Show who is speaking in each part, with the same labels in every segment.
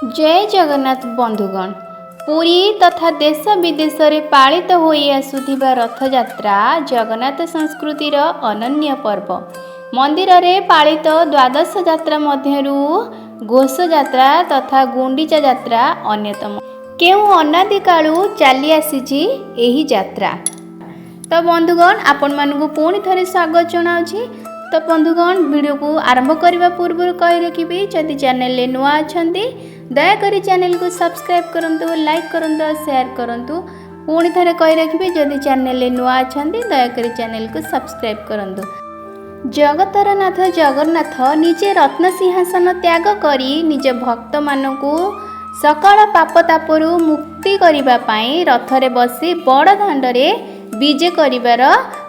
Speaker 1: जय जगन्नाथ बंधुगण। पुरी तथा देश विदेश में पालित होई आसुथिबा रथयात्रा जगन्नाथ संस्कृतिर अनन्य पर्व। मंदिर रे पालित द्वादश यात्रा मध्यरु घोष यात्रा तथा गुंडीचा यात्रा अन्यतम। केउ अनादि कालु चली आसीछि एही यात्रा। तो बंधुगण आपण मानकु पुणी थरे स्वागत जनाउछि। तो बंधुगण वीडियो को आरंभ करने पूर्व कही रखी जदि चैनल ले नुआ अछंती दयाकोरी चैनल को सब्सक्राइब करंतु, लाइक करंतु और शेयर करंतु। पुणी थरे कही रखी जदि चैनल ले नुआ अछंती दयाकोरी चैनल को सब्सक्राइब करंतु। जगतर नाथ जगन्नाथ निजे रत्न सिंहासन त्याग करी निज भक्त मानकु सकल पाप तापरु मुक्ति करिबा पई रथरे बसी बड़ दांडरे विजय करिवार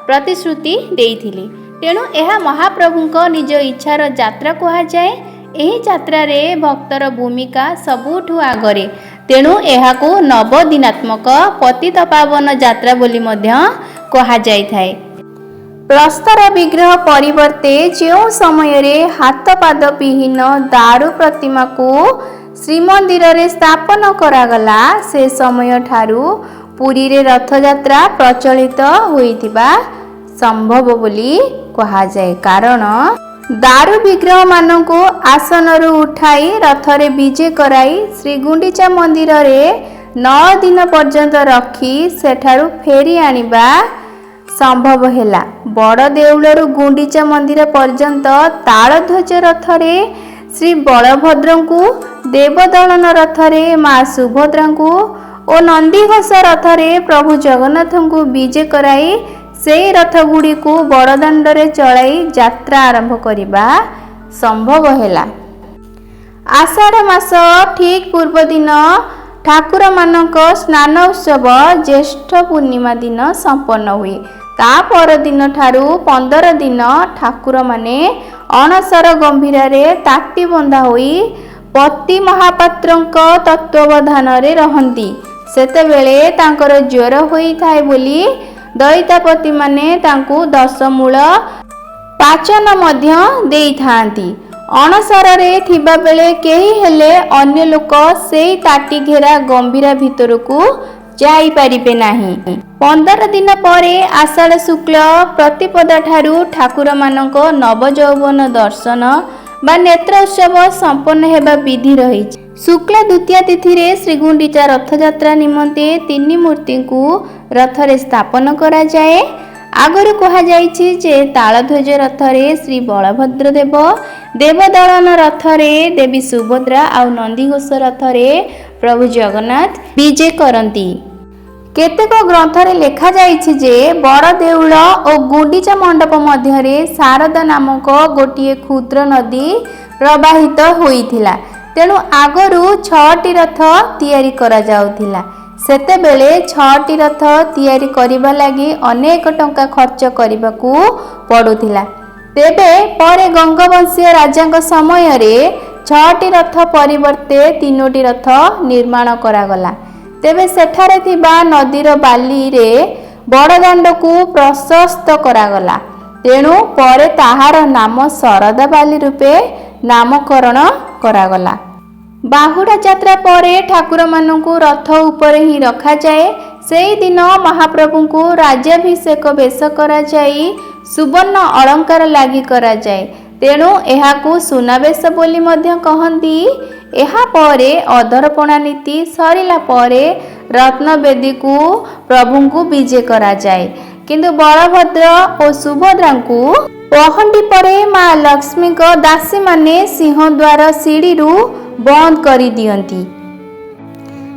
Speaker 1: प्रतिश्रुति देइथिले। तेणु यह महाप्रभुଙ୍କ निज इच्छार यात्रा कहुए। यही यात्रा रे भक्तर भूमिका सबुठु आगरे। तेणु यहाकू नवदिनात्मक पतित पावन यात्रा बोली मध्य कहा जाय थाए। प्रस्तर विग्रह परिवर्ते जो समय रे हाथ पाद विहीन दारु प्रतिमा को श्रीमंदिर रे स्थापन करागला से समय ठारू पुरी रे रथयात्रा प्रचलित होइथिबा संभव बोली कहा जाए। कारण दारु विग्रह मानकु आसनरु उठाई रथरे विजय कराई श्री गुंडीचा मंदिर रे 9 दिन पर्यंत रखी सेठारु फेरी आनिबा संभव हेला। बड़ देउलरु गुंडीचा मंदिर पर्यंत तालध्वज रथरे श्री बलभद्रंकु, देवदलन रथरे मां सुभद्रांकु और नंदीघोष रथरे प्रभु जगन्नाथंकु विजय कराई से रथ गुड़ी को बड़दाण्डरे चलाई यात्रा आरंभ करिबा संभव हेला। आषाढ़ मास ठीक पूर्व दिन ठाकुर मानक स्नान उत्सव ज्येष्ठ पूर्णिमा दिन संपन्न हुए। ता पर दिन ठारू 15 दिन ठाकुर माने अणसर गंभीर रे ताटी बंधा होई पति महापात्रंक तत्वावधान रे रहंती। सेतेबेले तांकर ज्वर होई थाए बोली दैतापति माने तांकु 10 मूल पाचन मध्य देई थांती। अणसर रे थिबा बेले केही हेले अन्य लोक सेई ताटी घेरा गंभीरा भितर को जाई परिबे नाही। 15 दिन परे आषाढ़ शुक्ल प्रतिपदा ठारू ठाकुर मानक नव यौवन दर्शन बा नेत्र उत्सव संपन्न हेबा विधि रही। शुक्ल द्वितीय तिथि रे श्रीगुंडीचा रथयात्रा निमंते 3 मूर्ति को रथरे स्थापन करा जाए। आगरु कहा जाइछि जे तालध्वज रथरे श्री बलभद्र देव, देवदलन रथरे देवी सुभद्रा और नंदीघोष रथरे प्रभु जगन्नाथ विजय करंती। केतेक ग्रंथरे लेखा जाइछि जे बड़ देउल और गुंडीचा मंडप मध्यरे शारदा नामक गोटिए क्षुद्र नदी प्रवाहित होइथिला। तेणु आगरु 6टी रथ तैयारी करा जाउथिला। सेतेबेले 6टी रथ तैयारी करिबा लागि अनेक टंका खर्च करिबाकू पडुथिला। तेबे परे गंगवंशीय राजांक समय रे 6टी रथ परिवर्ते 3टी रथ निर्माण करागला। तेबे सेठारे थिबा नदीर बाली रे बड़दाण्ड को प्रशस्त करागला। तेणु परे ताहार नाम शरदा बाली रूपे नामकरण करागला। बाहुड़ा यात्रा परे ठाकुर मानकु रथ ऊपर ही रखा जाए। सेई दिन महाप्रभु को राज्याभिषेक बेश करा जाई सुवर्ण अलंकार लागि करा जाए। तेणु एहाकू सुनावेश बोली मध्य कहंती। एहा परे अधरपणा नीति सरिला परे रत्नवेदी को प्रभु को विजय करा जाए। किंतु बलभद्र और सुभद्रा को पहंडी परे मां लक्ष्मी को दासी माने सिंहद्वार सीढ़ी रु बंद करी दियंती।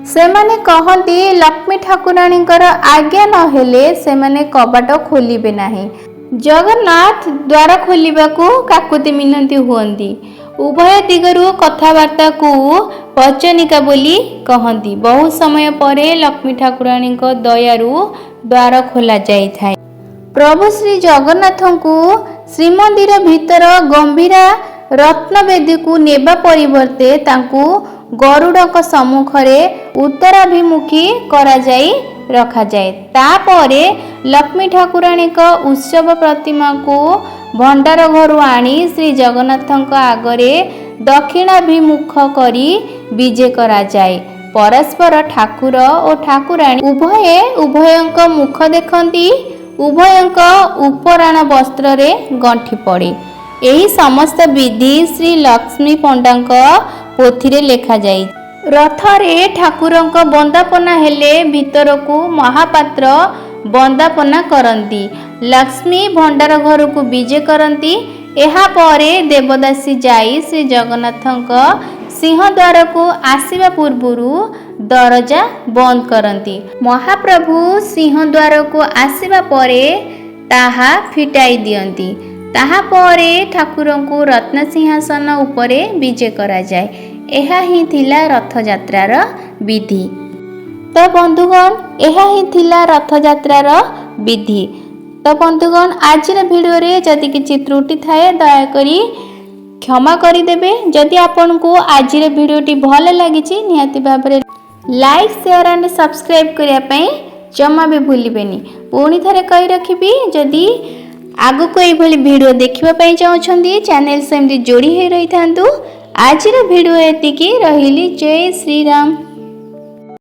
Speaker 1: सेमाने कहंती लक्ष्मी ठाकुराणींकर आज्ञा न हेले सेमाने कबाट खोलिबे नाही। जगन्नाथ द्वार खोलिबाकू काकुति मिनती हुअंती। उभय दिगरु कथावार्ता को वचनिका बोली कहंती। बहु समय परे लक्ष्मी ठाकुराणी दयारु द्वार खोला जाई थाए। प्रभु श्री जगन्नाथंकु श्रीमंदिर भीतर गंभीरा रत्नवेदी को नेबा परिवर्ते तांकु गरुड़क सम्मुखरे उत्तराभिमुखी करा जाई रखा जाए। तापरे लक्ष्मी ठाकुराणी उत्सव प्रतिमा को भंडार घर आनी श्री जगन्नाथ आगरे दक्षिणाभिमुख करी विजे कराଯାए। परस्पर ठाकुर और ठाकुराणी उभयंक मुख देखती, उभयंक उपराण वस्त्र रे गंठी पड़े। यही समस्त विधि श्री लक्ष्मी पंडांक पोथी रे लेखा जाई। रथरे ठाकुरंक बंदापना हेले भितरकू महापात्र बंदापना करती। लक्ष्मी भंडार घर को विजे करती। एहा परे देवदासी जाई श्री जगन्नाथंक सिंहद्वार को आसिबा पूर्वरु दरजा बंद करती। महाप्रभु सिंहद्वार को आसिबा परे ताहा फिटाई दियंती। ताहा परे ठाकुरंकु रत्न सिंहासन उपरे विजे करा जाए। एहा ही थिला रथयात्रार विधि। तो बंधुगण एहा ही थिला रथयात्रार विधि। तो बंधुगण आज भिडियो रे जदि किछि त्रुटि थाए दयाकरी क्षमा करदेवे। जदि आपन को आज भिडियोटी भल लगी निहाती भाव लाइक शेयर एंड सब्सक्राइब करने जमा भी भूलिबेनी। पुणी थे कही रखी जदि आगु को यह भिडियो देखा चाहते चैनल सेमती जोड़ी हो रही था। आज भिडियो एतिकी रहिली। जय श्री राम।